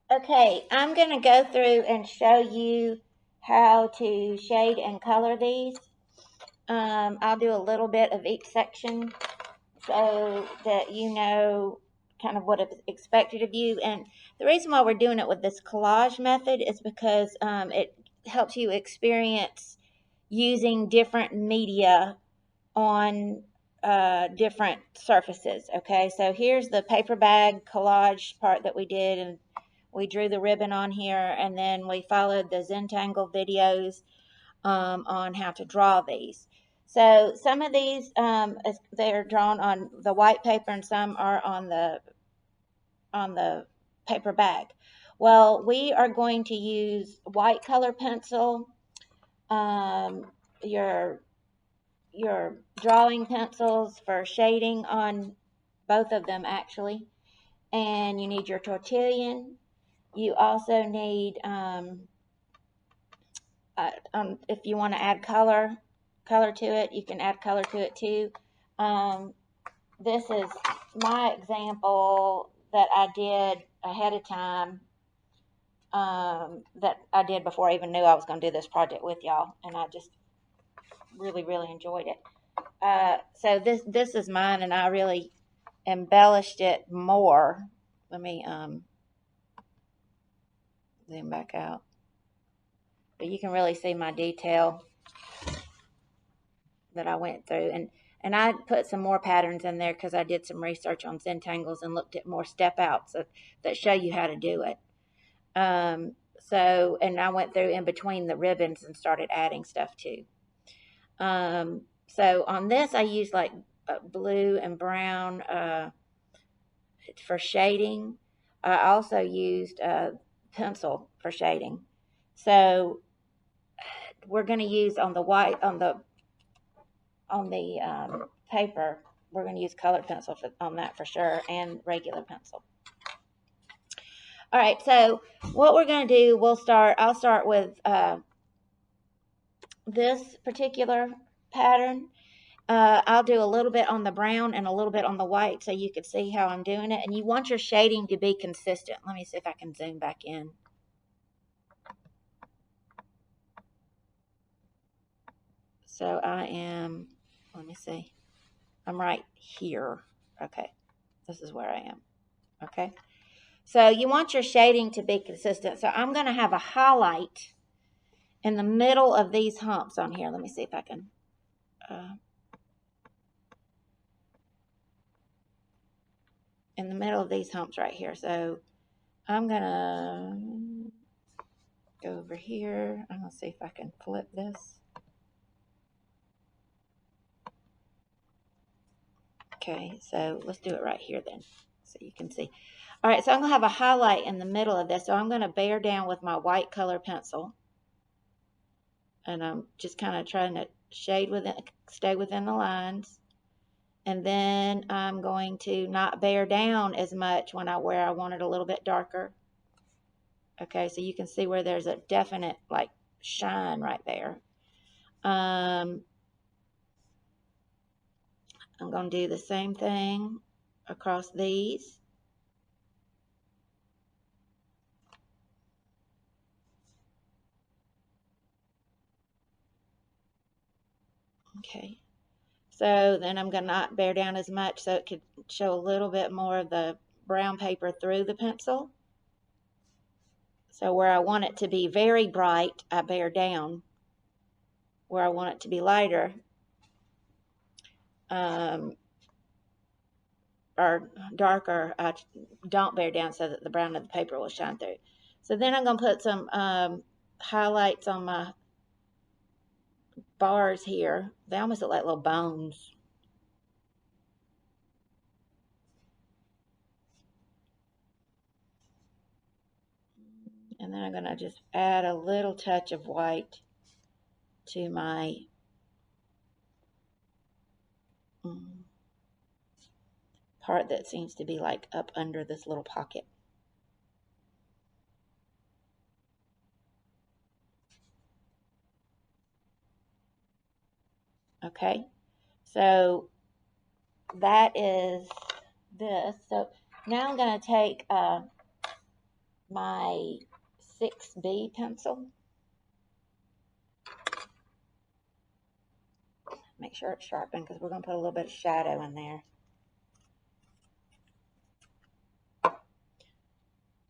Okay, I'm going to go through and show you how to shade and color these. I'll do a little bit of each section so that you know kind of what is expected of you. And the reason why we're doing it with this collage method is because it helps you experience using different media on different surfaces. Okay, so here's the paper bag collage part that we did, and we drew the ribbon on here, and then we followed the Zentangle videos on how to draw these. So some of these they're drawn on the white paper, and some are on the paper bag. Well, we are going to use white color pencil, um, your your drawing pencils for shading on both of them actually, and you need your tortillon. You also need if you want to add color to it, you can add color to it too. Um, this is my example that I did ahead of time, that I did before I even knew I was going to do this project with y'all, and I just really enjoyed it. So this is mine, and I really embellished it more. Let me zoom back out, but you can really see my detail that I went through, and I put some more patterns in there because I did some research on Zentangles and looked at more step outs that show you how to do it. So, and I went through in between the ribbons and started adding stuff too. So on this, I used like blue and brown for shading. I also used pencil for shading. So we're going to use on the white on the paper. We're going to use colored pencil on that for sure, and regular pencil. All right, so what we're going to do, I'll start with this particular pattern. I'll do a little bit on the brown and a little bit on the white so you can see how I'm doing it. And you want your shading to be consistent. Let me see if I can zoom back in. So let me see. I'm right here. Okay, this is where I am. Okay, so you want your shading to be consistent. So I'm going to have a highlight in the middle of these humps on here. Let me see if I can. In the middle of these humps right here. So I'm going to go over here. I'm going to see if I can flip this. Okay, so let's do it right here then so you can see. All right, so I'm going to have a highlight in the middle of this. So I'm going to bear down with my white color pencil. And I'm just kind of trying to shade within, stay within the lines. And then I'm going to not bear down as much where I want it a little bit darker. Okay, so you can see where there's a definite like shine right there. I'm going to do the same thing across these. Okay, so then I'm going to not bear down as much so it could show a little bit more of the brown paper through the pencil. So where I want it to be very bright, I bear down. Where I want it to be lighter, or darker, I don't bear down so that the brown of the paper will shine through. So then I'm going to put some highlights on my bars here. They almost look like little bones. And then I'm going to just add a little touch of white to my part that seems to be like up under this little pocket. Okay, so that is this. So now I'm going to take my 6B pencil. Make sure it's sharpened because we're going to put a little bit of shadow in there.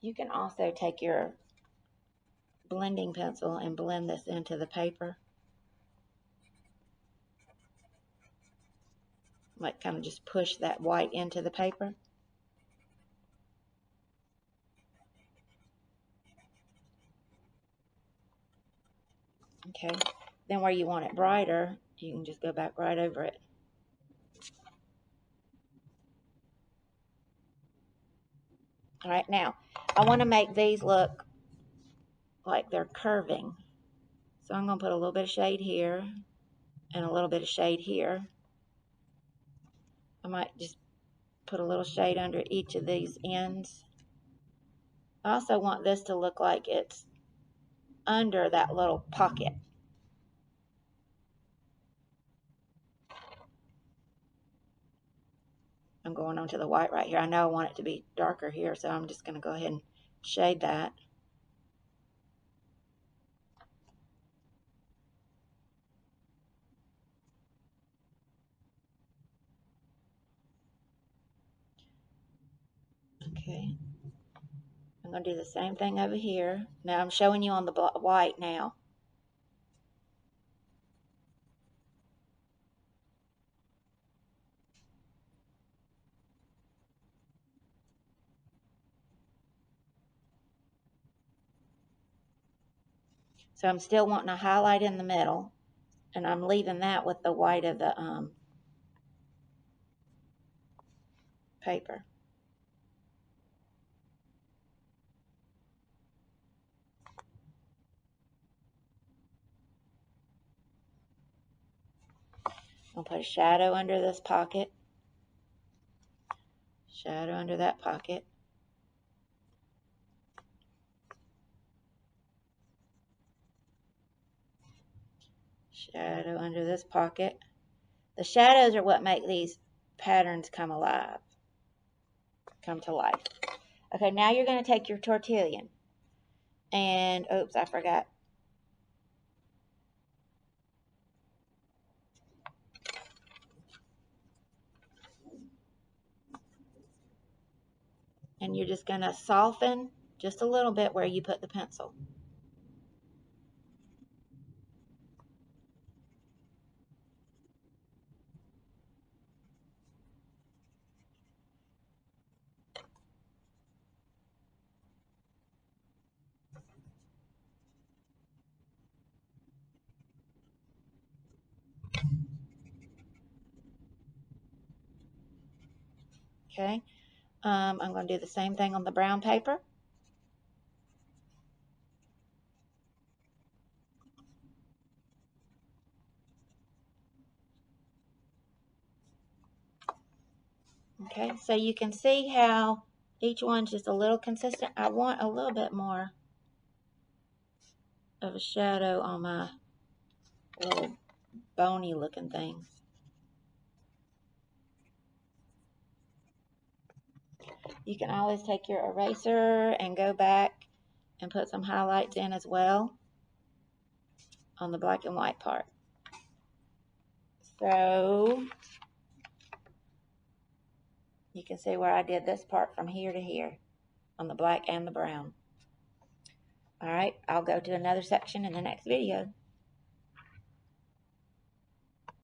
You can also take your blending pencil and blend this into the paper. Like kind of just push that white into the paper. Okay, then where you want it brighter, you can just go back right over it. All right, now I want to make these look like they're curving. So I'm going to put a little bit of shade here and a little bit of shade here. I might just put a little shade under each of these ends. I also want this to look like it's under that little pocket. I'm going onto the white right here. I know I want it to be darker here, so I'm just going to go ahead and shade that. Okay. I'm going to do the same thing over here. Now I'm showing you on the white now. So I'm still wanting a highlight in the middle, and I'm leaving that with the white of the paper. I'll put a shadow under this pocket, shadow under that pocket, shadow under this pocket. The shadows are what make these patterns come alive, come to life. Okay, now you're going to take your tortillon and, oops, I forgot. And you're just going to soften just a little bit where you put the pencil. Okay, I'm going to do the same thing on the brown paper. Okay, so you can see how each one's just a little consistent. I want a little bit more of a shadow on my little bony looking things. You can always take your eraser and go back and put some highlights in as well on the black and white part. So you can see where I did this part from here to here on the black and the brown. All right, I'll go to another section in the next video.